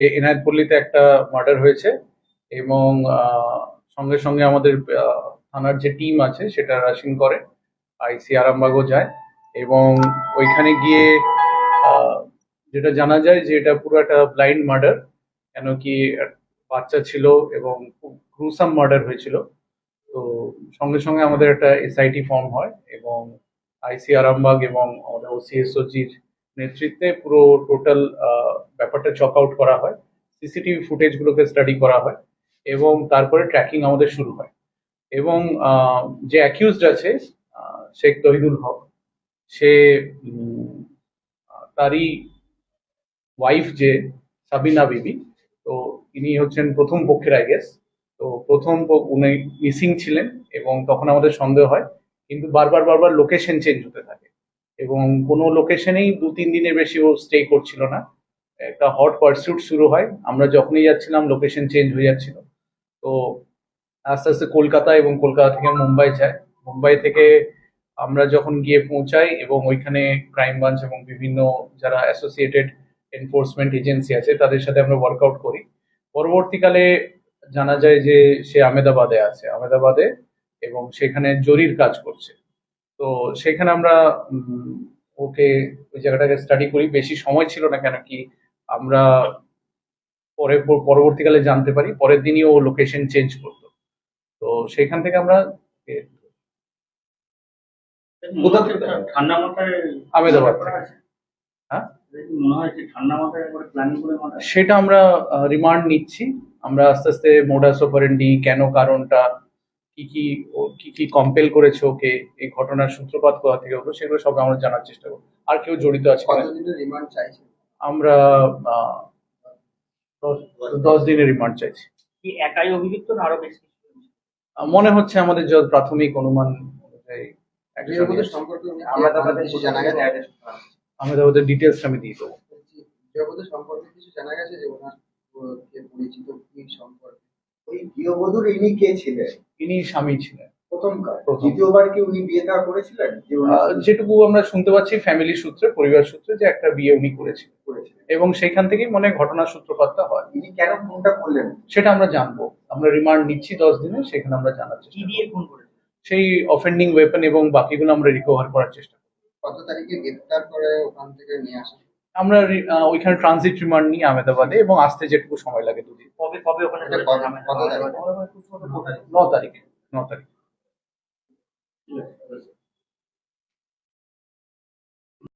এনায়েতপল্লীতে একটা মার্ডার হয়েছে এবং সঙ্গে সঙ্গে আমাদের থানার যে টিম আছে সেটা রাশিং করে, আইসি আরামবাগও যায় এবং ওইখানে গিয়ে আহ, যেটা জানা যায় যে এটা পুরো একটা ব্লাইন্ড মার্ডার। কেন কি বাচ্চা ছিল এবং খুব গ্রুসাম মার্ডার হয়েছিল। তো সঙ্গে সঙ্গে আমাদের একটা এসআইটি ফর্ম হয় এবং আইসি আরামবাগ এবং আমাদের ওসিএসওজির নেতৃত্বে পুরো টোটাল ব্যাপারটা চক আউট করা হয়, সিসিটিভি ফুটেজগুলোকে স্টাডি করা হয় এবং তারপরে ট্র্যাকিং আমাদের শুরু হয়। এবং যে অ্যাকিউজড আছে শেখ তহিদুল হক, সে উম, তারই ওয়াইফ যে সাবিনা বিবি, তো ইনি হচ্ছেন প্রথম পক্ষের আই গেস। তো উনি মিসিং ছিলেন এবং তখন আমাদের সন্দেহ হয়, কিন্তু বারবার বারবার লোকেশন চেঞ্জ হতে থাকে এবং কোনো লোকেশনেই 2-3 দিনের বেশি ও স্টে করছিল না। একটা হট পারসিউট শুরু হয়, আমরা যখনই যাচ্ছিলাম লোকেশন চেঞ্জ হয়ে যাচ্ছিল। তো আস্তে আস্তে কলকাতা এবং কলকাতা থেকে মুম্বাই যায়। মুম্বাই থেকে আমরা যখন গিয়ে পৌঁছাই এবং ওইখানে ক্রাইম ব্রাঞ্চ এবং বিভিন্ন যারা অ্যাসোসিয়েটেড এনফোর্সমেন্ট এজেন্সি আছে তাদের সাথে আমরা ওয়ার্কআউট করি। পরবর্তীকালে জানা যায় যে সে আমেদাবাদে আছে, আমেদাবাদে, এবং সেখানে জরির কাজ করছে। তো সেখানে আমরা ওকে ওই জায়গাটাকে স্টাডি করি, বেশি সময় ছিল না, কেন কি আমরা পরবর্তীকালে জানতে পারি পরের দিনই ও লোকেশন চেঞ্জ করতো। তো সেখান থেকে আমরা কোথা থেকে ঠান্ডা মাথায় আমেদাবাদ থেকে। হ্যাঁ, মনে হয় যে ঠান্ডা মাথায় একবারে প্ল্যানিং করে মাথায় সেটা আমরা রিমান্ড নিচ্ছি। আমরা আস্তে আস্তে মোডাস অপারেন্ডি, কেন, কারণটা কি কি, ও কি কি কম্পেল করেছে ওকে, এই ঘটনার সূত্রপাত কোথা থেকে হলো, সেগুলো সব আমরা জানার চেষ্টা করবো। আর কেউ জড়িত আছে কিনা। কতদিনের রিমান্ড চাইছে? আমরা আহ, 10 দিনের রিমান্ড চাইছি। কি একাই অভিযুক্ত না আরো বেশি কিছু? মনে হচ্ছে আমাদের যা প্রাথমিক অনুমান অনুযায়ী একজনই গৃহবধূর আছে। সম্পর্কে আহমেদাবাদে কিছু জানা গেছে? আমেদাবাদের ডিটেলস আমি দিয়ে দেবো। গৃহবধূর সম্পর্কে কিছু জানা গেছে যে ওনার কে পরিচিত কি সম্পর্কে? ওই গৃহবধূর ইনি কে ছিলেন? ইনি স্বামী ছিলেন। প্রথমবার? প্রথম। দ্বিতীয়বার কি উনি বিয়ে দেওয়া করেছিলেন? যে যেটুকু আমরা শুনতে পাচ্ছি ফ্যামিলি সূত্রে, পরিবার সূত্রে, যে একটা বিয়ে উনি করেছিলেন করেছিলেন এবং সেখান থেকেই মনে হয় ঘটনার সূত্রপাতটা হয়। ইনি কেন ফোনটা করলেন? সেটা আমরা জানবো, আমরা রিমান্ড নিচ্ছি 10 দিনে, সেখানে আমরা জানার চেষ্টা কি করবো। দিয়ে ফোন করেছেন? সেই অফেন্ডিং ওয়েপন এবং বাকিগুলো আমরা রিকভার করার চেষ্টা করবো। কত তারিখে গ্রেফতার করে ওখান থেকে নিয়ে আসা? আমরা ওইখানে ট্রানজিট রিমান্ড নিই আমেদাবাদে এবং আসতে যেটুকু সময় লাগে 2 দিন। কবে কবে ওখানে এটা কত তারিখ? 9 তারিখে। 9 তারিখ। ঠিক আছে।